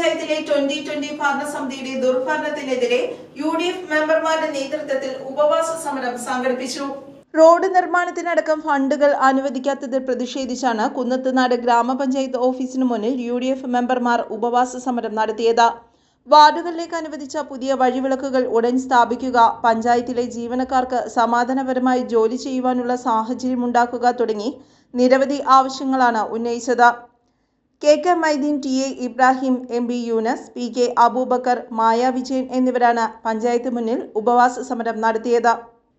പഞ്ചായത്തിലെ 2020 ഭരണസമിതിയുടെ ദുർഭരണത്തിനെതിരെ UDF മെമ്പർമാരുടെ നേതൃത്വത്തിൽ ഉപവാസ സമരം സംഘടിപ്പിച്ചു. റോഡ് നിർമ്മാണത്തിനടക്കം ഫണ്ടുകൾ അനുവദിക്കാത്തതിൽ പ്രതിഷേധിച്ചാണ് കുന്നത്തുനാട് ഗ്രാമപഞ്ചായത്ത് ഓഫീസിന് മുന്നിൽ UDF മെമ്പർമാർ ഉപവാസ സമരം നടത്തിയത്. വാർഡുകളിലേക്ക് അനുവദിച്ച പുതിയ വഴിവിളക്കുകൾ ഉടൻ സ്ഥാപിക്കുക, പഞ്ചായത്തിലെ ജീവനക്കാർക്ക് സമാധാനപരമായി ജോലി ചെയ്യുവാനുള്ള സാഹചര്യമുണ്ടാക്കുക തുടങ്ങി നിരവധി ആവശ്യങ്ങളാണ് ഉന്നയിച്ചത്. KK Maideen, TA Ibrahim, MB Yunus, PK Abubakar, മായ വിജയൻ എന്നിവരാണ് പഞ്ചായത്ത് മുന്നിൽ ഉപവാസ സമരം നടത്തിയത്.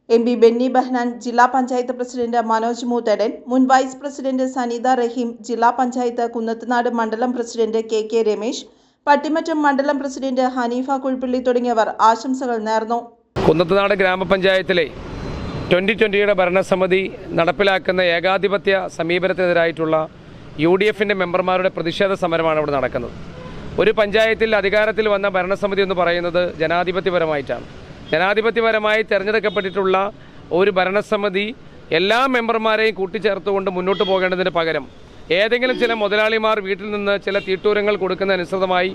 MB ബെന്നി ബഹ്നാൻ, ജില്ലാ പഞ്ചായത്ത് പ്രസിഡന്റ് മനോജ് മൂത്തടൻ, മുൻ വൈസ് പ്രസിഡന്റ് സനീത റഹീം, ജില്ലാ പഞ്ചായത്ത് കുന്നത്തുനാട് മണ്ഡലം പ്രസിഡന്റ് KK രമേശ്, പട്ടിമറ്റം മണ്ഡലം പ്രസിഡന്റ് ഹനീഫ കുൾപ്പള്ളി തുടങ്ങിയവർ ആശംസകൾ നേർന്നു. കുന്നത്തുനാട് ഗ്രാമപഞ്ചായത്തിലെ 2020 ഭരണസമിതി നടപ്പിലാക്കുന്ന ഏകാധിപത്യ സമീപനത്തിനെതിരായിട്ടുള്ള UDFന്റെ മെമ്പർമാരുടെ പ്രതിഷേധ സമരമാണ് ഇവിടെ നടക്കുന്നത്. ഒരു പഞ്ചായത്തിൽ അധികാരത്തിൽ വന്ന ഭരണസമിതി എന്ന് പറയുന്നത് ജനാധിപത്യപരമായിട്ടാണ്. ജനാധിപത്യപരമായി തിരഞ്ഞെടുക്കപ്പെട്ടിട്ടുള്ള ഒരു ഭരണസമിതി എല്ലാ മെമ്പർമാരെയും കൂട്ടിച്ചേർത്തുകൊണ്ട് മുന്നോട്ട് പോകേണ്ടതിന് പകരം ഏതെങ്കിലും ചില മുതലാളിമാർ വീട്ടിൽ നിന്ന് ചില തീട്ടൂരങ്ങൾ കൊടുക്കുന്നതനുസൃതമായി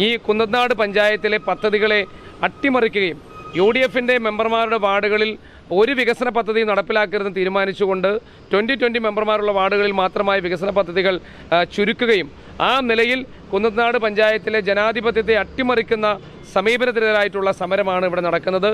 ഈ കുന്നത്തുനാട് പഞ്ചായത്തിലെ പദ്ധതികളെ അട്ടിമറിക്കുകയും UDFന്റെ മെമ്പർമാരുടെ വാർഡുകളിൽ ഒരു വികസന പദ്ധതി നടപ്പിലാക്കരുതെന്ന് തീരുമാനിച്ചുകൊണ്ട് 2020 മെമ്പർമാരുള്ള വാർഡുകളിൽ മാത്രമായി വികസന പദ്ധതികൾ ചുരുക്കുകയും ആ നിലയിൽ കുന്നത്തുനാട് പഞ്ചായത്തിലെ ജനാധിപത്യത്തെ അട്ടിമറിക്കുന്ന സമീപനത്തിനെതിരായിട്ടുള്ള സമരമാണ് ഇവിടെ നടക്കുന്നത്.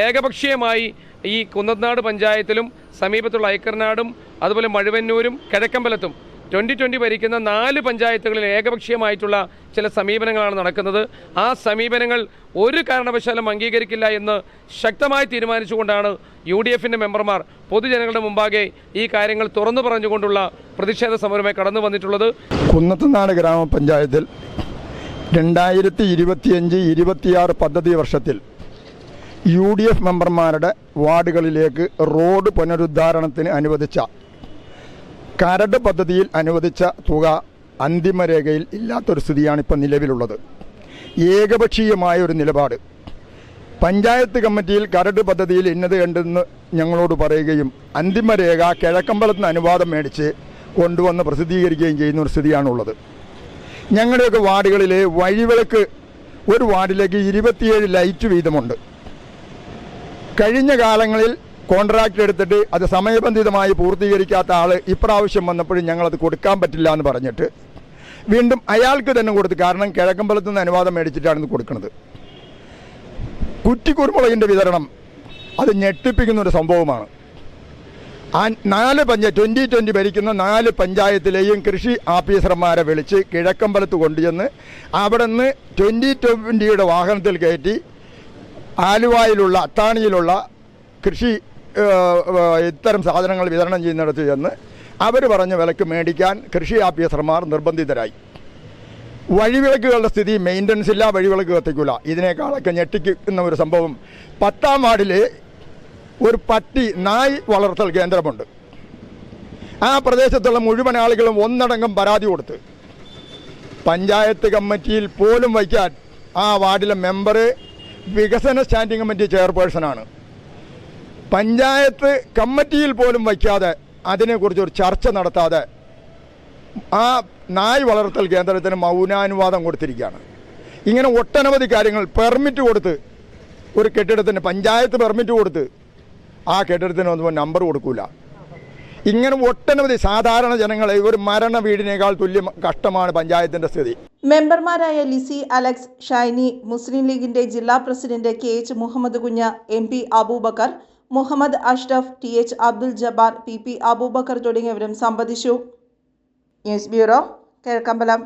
ഏകപക്ഷീയമായി ഈ കുന്നത്തുനാട് പഞ്ചായത്തിലും സമീപത്തുള്ള ഐക്കർനാടും അതുപോലെ മഴുവന്നൂരും കിഴക്കമ്പലത്തും 2020 ഭരിക്കുന്ന 4 പഞ്ചായത്തുകളിൽ ഏകപക്ഷീയമായിട്ടുള്ള ചില സമീപനങ്ങളാണ് നടക്കുന്നത്. ആ സമീപനങ്ങൾ ഒരു കാരണവശാലും അംഗീകരിക്കില്ല എന്ന് ശക്തമായി തീരുമാനിച്ചുകൊണ്ടാണ് UDFന്റെ മെമ്പർമാർ പൊതുജനങ്ങളുടെ മുമ്പാകെ ഈ കാര്യങ്ങൾ തുറന്നു പറഞ്ഞുകൊണ്ടുള്ള പ്രതിഷേധ സമരമായി കടന്നു വന്നിട്ടുള്ളത്. കുന്നത്തുനാട് ഗ്രാമപഞ്ചായത്തിൽ 2025-26 പദ്ധതി വർഷത്തിൽ UDF മെമ്പർമാരുടെ വാർഡുകളിലേക്ക് റോഡ് പുനരുദ്ധാരണത്തിന് അനുവദിച്ച കരട് പദ്ധതിയിൽ അനുവദിച്ച തുക അന്തിമരേഖയിൽ ഇല്ലാത്തൊരു സ്ഥിതിയാണ് ഇപ്പോൾ നിലവിലുള്ളത്. ഏകപക്ഷീയമായ ഒരു നിലപാട് പഞ്ചായത്ത് കമ്മിറ്റിയിൽ കരട് പദ്ധതിയിൽ ഇന്നത് കണ്ടെന്ന് ഞങ്ങളോട് പറയുകയും അന്തിമരേഖ കിഴക്കമ്പലത്ത് നിന്ന് അനുവാദം മേടിച്ച് കൊണ്ടുവന്ന് പ്രസിദ്ധീകരിക്കുകയും ചെയ്യുന്ന ഒരു സ്ഥിതിയാണുള്ളത്. ഞങ്ങളുടെയൊക്കെ വാർഡുകളിലെ വഴിവിളക്ക് ഒരു വാർഡിലേക്ക് 27 ലൈറ്റ് വീതമുണ്ട്. കഴിഞ്ഞ കാലങ്ങളിൽ കോൺട്രാക്ട് എടുത്തിട്ട് അത് സമയബന്ധിതമായി പൂർത്തീകരിക്കാത്ത ആൾ ഇപ്രാവശ്യം വന്നപ്പോഴും ഞങ്ങളത് കൊടുക്കാൻ പറ്റില്ല എന്ന് പറഞ്ഞിട്ട് വീണ്ടും അയാൾക്ക് തന്നെ കൊടുത്തു. കാരണം കിഴക്കമ്പലത്ത് നിന്ന് അനുവാദം മേടിച്ചിട്ടാണ് ഇത് കൊടുക്കുന്നത്. കുറ്റിക്കുരുമുളകിൻ്റെ വിതരണം അത് ഞെട്ടിപ്പിക്കുന്നൊരു സംഭവമാണ്. ആ 2020 ഭരിക്കുന്ന 4 പഞ്ചായത്തിലെയും കൃഷി ഓഫീസർമാരെ വിളിച്ച് കിഴക്കമ്പലത്ത് കൊണ്ടുചെന്ന് അവിടെ നിന്ന് 2020 വാഹനത്തിൽ കയറ്റി ആലുവായിലുള്ള അത്താണിയിലുള്ള കൃഷി ഇത്തരം സാധനങ്ങൾ വിതരണം ചെയ്യുന്നിടത്ത് ചെന്ന് അവർ പറഞ്ഞ വിലക്ക് മേടിക്കാൻ കൃഷി ഓഫീസർമാർ നിർബന്ധിതരായി. വഴിവിളക്കുകളുടെ സ്ഥിതി മെയിൻ്റനൻസ് ഇല്ല, വഴിവിളക്ക് കത്തിക്കില്ല. ഇതിനേക്കാളൊക്കെ ഞെട്ടിക്കുന്ന ഒരു സംഭവം 10ാം വാർഡിൽ ഒരു നായ് വളർത്തൽ കേന്ദ്രമുണ്ട്. ആ പ്രദേശത്തുള്ള മുഴുവൻ ആളുകളും ഒന്നടങ്കം പരാതി കൊടുത്ത് പഞ്ചായത്ത് കമ്മിറ്റിയിൽ പോലും വയ്ക്കാൻ ആ വാർഡിലെ മെമ്പർ വികസന സ്റ്റാൻഡിംഗ് കമ്മിറ്റി ചെയർപേഴ്സണാണ്. പഞ്ചായത്ത് കമ്മിറ്റിയിൽ പോലും വയ്ക്കാതെ അതിനെക്കുറിച്ചൊരു ചർച്ച നടത്താതെ ആ നായ് വളർത്തൽ കേന്ദ്രത്തിന് മൗനാനുവാദം കൊടുത്തിരിക്കുകയാണ്. ഇങ്ങനെ ഒട്ടനവധി കാര്യങ്ങൾ പെർമിറ്റ് കൊടുത്ത് ഒരു കെട്ടിടത്തിന് പഞ്ചായത്ത് പെർമിറ്റ് കൊടുത്ത് ആ കെട്ടിടത്തിന് ഒന്നും നമ്പർ കൊടുക്കില്ല. ഇങ്ങനെ ഒട്ടനവധി സാധാരണ ജനങ്ങളെ ഒരു മരണ വീടിനേക്കാൾ തുല്യം കഷ്ടമാണ് പഞ്ചായത്തിൻ്റെ സ്ഥിതി. മെമ്പർമാരായ ലിസി അലക്സ്, ഷൈനി, മുസ്ലിം ലീഗിന്റെ ജില്ലാ പ്രസിഡന്റ് KH മുഹമ്മദ് കുഞ്ഞ്, MP Abubakar, Muhammad Ashraf, TH Abdul Jabbar, PP Abubakar തുടങ്ങിയവരും സംബന്ധിച്ചു. News bureau, Kizhakkambalam.